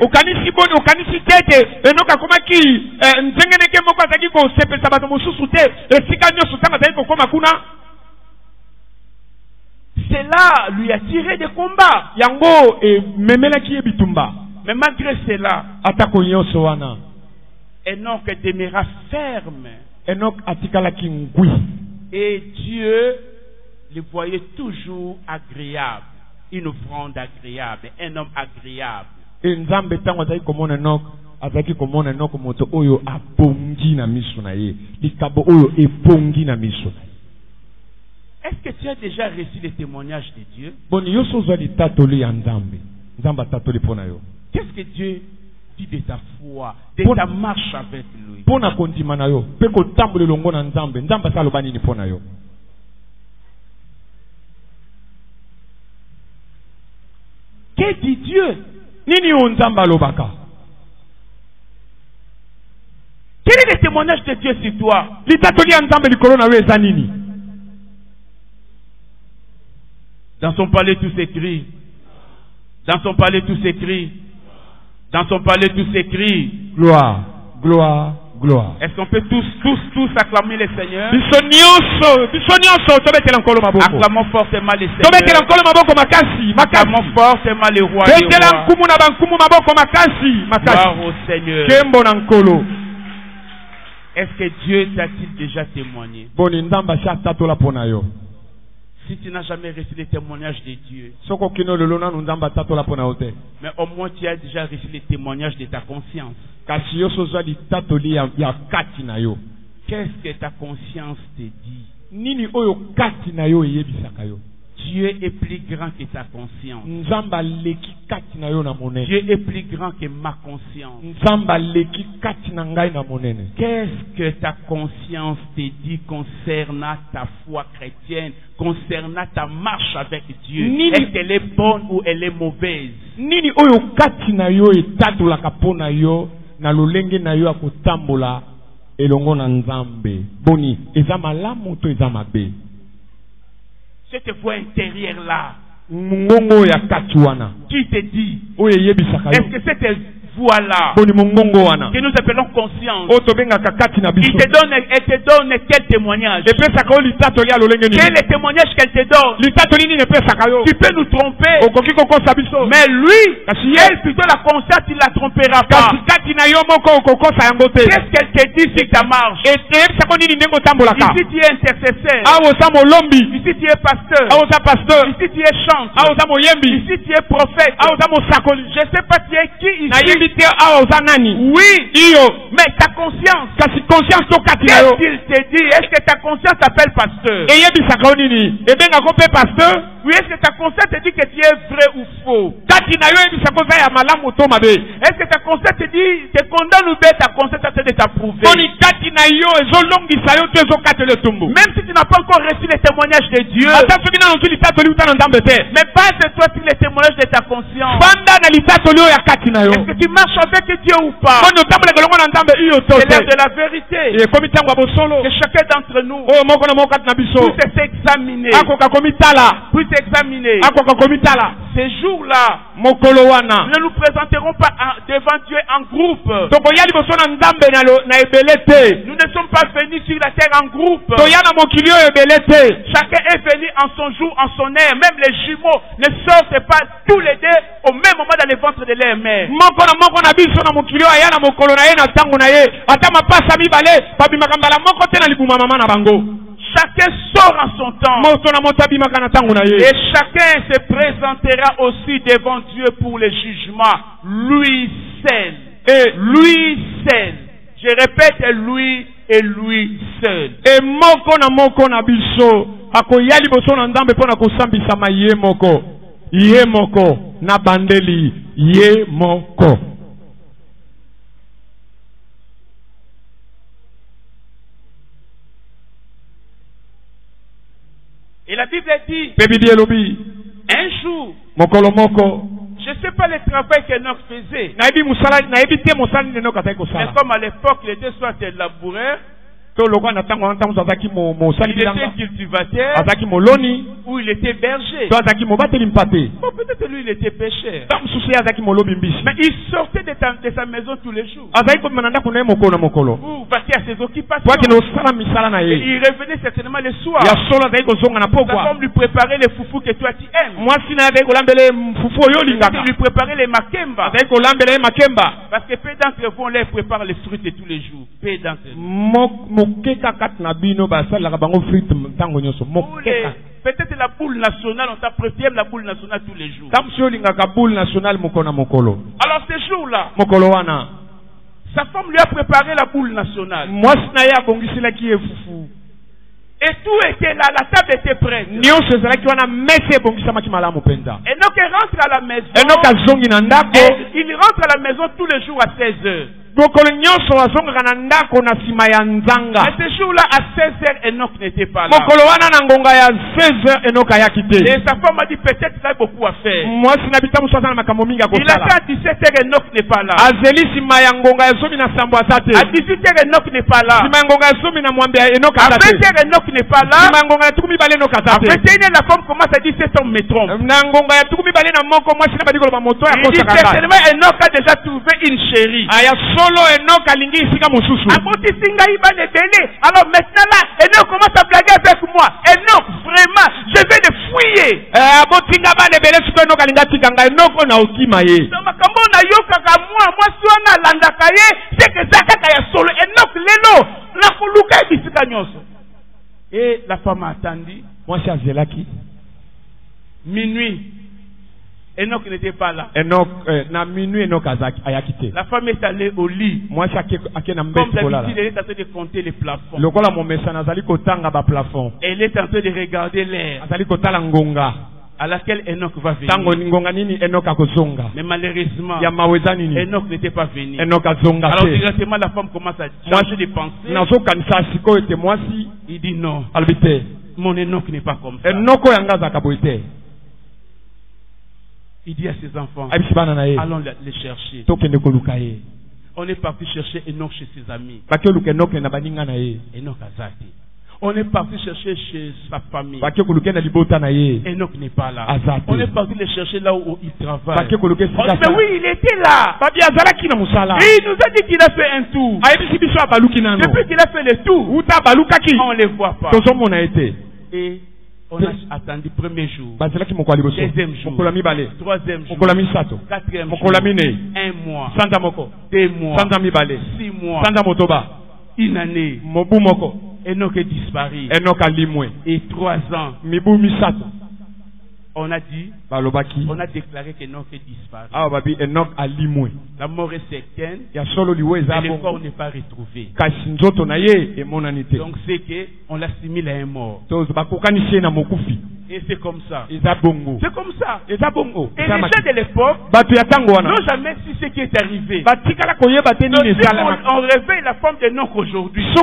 Cela lui a tiré des combats. Mais malgré cela, Enoch demeura ferme. Et Dieu le voyait toujours agréable, une offrande agréable, un homme agréable. Est-ce que tu as déjà reçu le témoignage de Dieu? Qu'est-ce que Dieu dit de ta foi, de ta marche avec lui? Que dit Dieu? Nini onzamba lobaka? Quel est le témoignage de Dieu sur toi? Dans son palais tout s'écrit. Dans son palais tout s'écrit. Dans son palais tout s'écrit. Gloire, gloire, gloire. Est-ce qu'on peut tous acclamer le Seigneur? Acclamons fortement le Seigneur. Acclamons fortement le roi des rois. Gloire au Seigneur. Est-ce que Dieu t'a-t-il déjà témoigné? Si tu n'as jamais reçu le témoignage de Dieu, mais au moins tu as déjà reçu le témoignage de ta conscience. Qu'est-ce que ta conscience te dit? Dieu est plus grand que ta conscience. Dieu est plus grand que ma conscience. Qu'est-ce que ta conscience te dit concernant ta foi chrétienne, concernant ta marche avec Dieu? Est-ce qu'elle est bonne ou elle est mauvaise? Cette voix intérieure là, Ngongo ya katuana. Qui te dit? Est-ce que cette voix-là que nous appelons conscience, il te donne quel témoignage? Quel est le témoignage qu'elle te donne? Tu peux nous tromper, mais lui, elle plutôt la conscience, il ne la trompera pas. Qu'est-ce qu'elle te dit sur ta marche? Ici tu es intercesseur, ici tu es pasteur, ici tu es chanteur, ici tu es prophète, je ne sais pas tu es qui ici. Oui, mais ta conscience, qu'est-ce qu'il te dit? Est-ce que ta conscience t'appelle pasteur? Oui, est-ce que ta conscience te dit que tu es vrai ou faux? Est-ce que ta conscience te dit, te condamne ou bien ta conscience a de t'approuver? Même si tu n'as pas encore reçu les témoignages de Dieu, mais base-toi sur les témoignages de ta conscience. Est-ce que tu marches avec Dieu ou pas? C'est l'heure de la vérité. Que chacun d'entre nous puisse s'examiner. Puisse examiner. Ces jours-là, nous ne nous présenterons pas devant Dieu en groupe. Nous ne sommes pas venus sur la terre en groupe. Chacun est venu en son jour, en son heure. Même les jumeaux ne sortent pas tous les deux au même moment dans les ventres de leur mère. Chacun sort en son temps. Et chacun se présentera aussi devant Dieu pour le jugement. Lui seul. Et lui seul. Je répète, lui et lui seul. Et moko na biso. Akoyali boso na ndambe pona kosambisa ma ye moko. Ye moko na bandeli. Ye moko. Et la Bible dit, un jour, je ne sais pas le travail qu'Enoch faisait, mais comme à l'époque les deux soirs étaient laboureurs, il était cultivateur ou il était berger. Bon, peut-être lui il était pêcheur. Mais il sortait de sa maison tous les jours pour vaquer à ses occupations. Et il revenait certainement le soir. Sa femme lui préparait les foufous que toi tu aimes. Il lui préparait les makemba. Parce que peu d'entre vous on leur prépare les fruits de tous les jours. Peu d'entre vous. Peut-être la boule nationale, on t'apprécie la boule nationale tous les jours. Alors ce jour-là, sa femme lui a préparé la boule nationale. Et tout était là, la table était prête. Et donc il rentre à la maison. Et il rentre à la maison tous les jours à 16h. Mais ce jour-là, à 16h, Enoch n'était pas là. Et sa femme a dit peut-être qu'il a beaucoup à faire. Il a fait à 17h, Enoch n'est pas là. À 18h, Enoch n'est pas là. À 20h, Enoch n'est pas là. À 21h, la femme commence à dire cet homme me trompe. Il dit certainement Enoch a déjà trouvé une chérie. Alors maintenant là, Enoch commence à blaguer avec moi. Enoch, vraiment, je vais le fouiller. Et la femme a attendu. Minuit. Enoch n'était pas là. La femme est allée au lit. Comme d'habitude, elle est en train de compter les plafonds. Elle est en train de regarder l'air à laquelle Enoch va venir. Mais malheureusement, Enoch n'était pas venu. Alors directement la femme commence à changer de pensée. Il dit non, mon Enoch n'est pas comme ça. Il dit à ses enfants, allons les chercher. On est parti chercher Enoch chez ses amis. Enoch a zaté. On est parti chercher chez sa famille. Enoch n'est pas là. On est parti le chercher là où il travaille. Mais oui, il était là. Et il nous a dit qu'il a fait un tour. Depuis qu'il a fait le tour, on ne les voit pas. Et on a attendu premier jour, deuxième jour, troisième jour, quatrième jour, un mois, 2 mois, 6 mois, une année. Enoch est disparu. Et 3 ans. On a dit, on a déclaré qu'Enoch est disparu. La mort est certaine, mais le corps n'est pas retrouvé. Donc c'est qu'on l'assimile à un mort. Et c'est comme ça. C'est comme ça. Et les gens de l'époque n'ont jamais su ce qui est arrivé. On réveille la femme d'Enoch aujourd'hui. On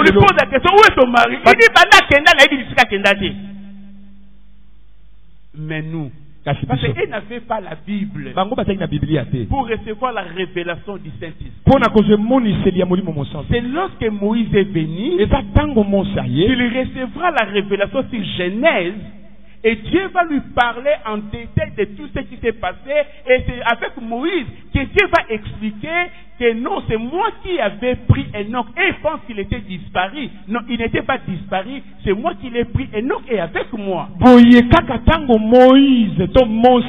lui pose la question, où est ton mari? Il dit, mais nous, parce qu'ils n'avaient pas la Bible pour recevoir la révélation du Saint-Esprit. C'est lorsque Moïse est venu qu'il recevra la révélation sur Genèse. Et Dieu va lui parler en détail de tout ce qui s'est passé. Et c'est avec Moïse que Dieu va expliquer que non, c'est moi qui avais pris Enoch. Et il pense qu'il était disparu. Non, il n'était pas disparu. C'est moi qui l'ai pris. Enoch est avec moi. Moïse, ton Mose,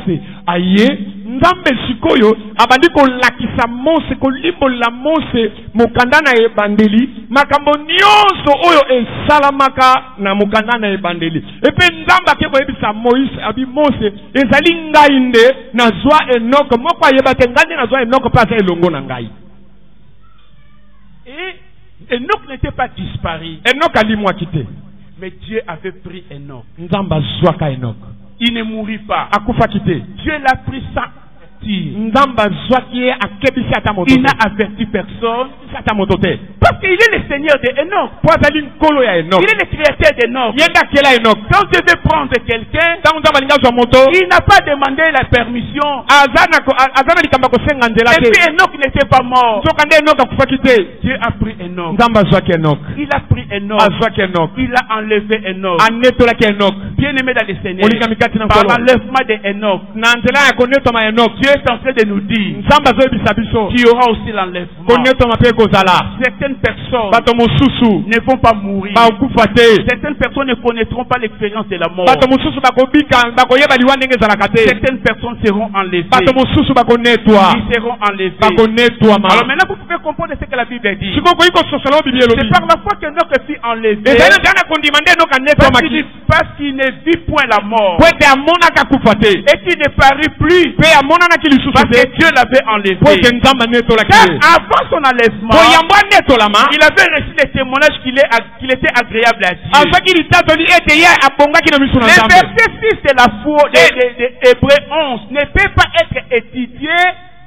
aïe, Nzambe sikoyo, abandi ko lakisa Mose, ko libola Mose, mokanda na ebandeli, makambo nyonso oyo esalamaka na mokanda na ebandeli. Epe Nzamba ke boyebisa Moïse, abi Mose, ezali ngai nde nazwa Enoch, moko ayeba te ngandi nazwa Enoch pasa elongo na ngai. Et Enoch n'était pas disparu. Enoch ali moi quitté. Mais Dieu avait pris Enoch. Nzamba zwaka Enoch. Il ne mourit pas. Akufa quitté. Dieu l'a pris sans il n'a averti personne. Parce qu'il est le Seigneur de Enoch. Il est le créateur d'Enoch. Quand Dieu veut prendre quelqu'un, il n'a pas demandé la permission. Et puis Enoch n'était pas mort. Dieu a pris Enoch. Il a pris Enoch. Il a enlevé Enoch. Bien aimé dans le Seigneur, par l'enlèvement d'Enoch, Dieu est en train de nous dire qu'il y aura aussi l'enlèvement. Certaines personnes ne vont pas mourir. Certaines personnes ne connaîtront pas l'expérience de la mort. Certaines personnes seront enlevées. Ils seront enlevés. Alors maintenant vous pouvez comprendre ce que la Bible dit. C'est par la foi que notre fille enlevé parce qu'il ne vit point la mort et qu'il ne parut plus parce que Dieu l'avait enlevé. Car avant son enlèvement, il avait reçu le témoignage qu'il était agréable à Dieu. Le verset 6 de la foi de Hébreux 11 ne peut pas être étudié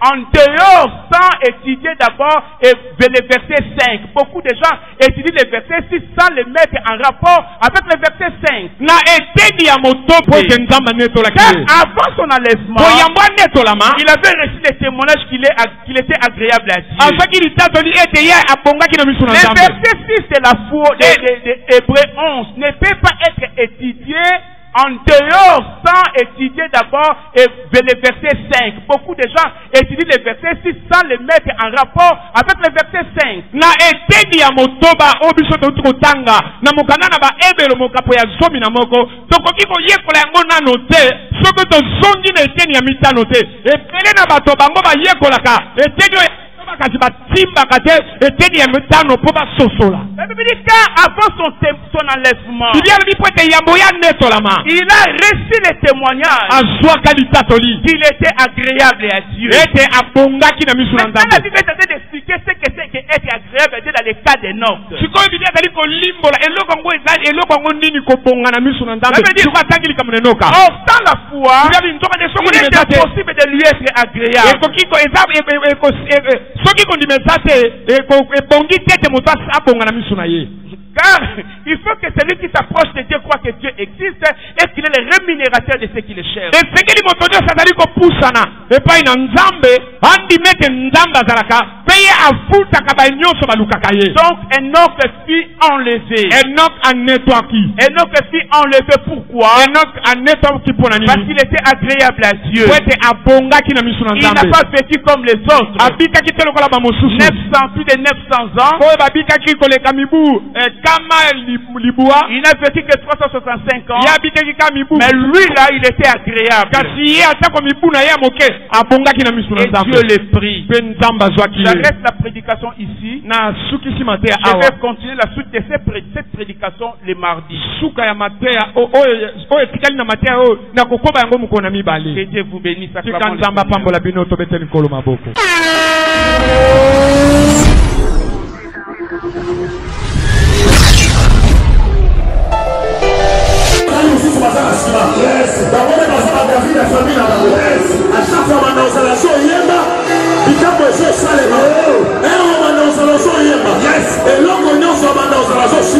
en dehors sans étudier d'abord le verset 5. Beaucoup de gens étudient le verset 6 sans le mettre en rapport avec le verset 5. Car avant son enlèvement, il avait reçu le témoignage qu'il était agréable à Dieu. Le verset 6 de la foi de Hébreux 11 ne peut pas être étudié en dehors sans étudier d'abord le verset 5. Beaucoup de gens étudient le verset 6 sans le mettre en rapport avec le verset 5. La Bible dit qu'avant son enlèvement, il a reçu le témoignage qu'il était agréable à Dieu. Maintenant, la Bible est en train d'expliquer ce que c'est qu'être agréable à Dieu dans les cas d'Enoch. La Bible dit, or sans la foi, il est impossible de lui être agréable. Car il faut que celui qui s'approche de Dieu croit que Dieu existe et qu'il est le rémunérateur de ceux qui le cherchent. Et ce qui motojo satali ko pusana et pas ina nzambe andi mete nzamba zalaka paye afuta kaba nyonso balukaka ye. Donc Enoch fut enlevé. Enoch anetwaki. Enoch fut enlevé pourquoi? Enoch anetwaki pona nini? Parce qu'il était agréable à Dieu. Wete abongaki na misu na Il n'a nzambe. pas vécu comme les autres. Abika kitelo kola ba mosusu. 900 plus de 900 ans. Ko babika kikoleka mibu kama libua. Il n'a vécu que 365 ans. Ya abika kamibu. Mais lui là, il était agréable. Kasi ye atako mibu na ya moke abongaki na misu na Et nzambe. Dieu le prie. Pe nzamba zwaki. J'arrête la prédication ici. Na suki simate Je awa. vais continuer la suite de cette prédication les mardis. Suka ya matea o etikali na matea o na kokoba yango mukona mibale. Que Dieu vous bénisse. Tika nzamba pambola bino to beteli nkolo maboko. À chaque fois, on a installation, et l'homme on a installation,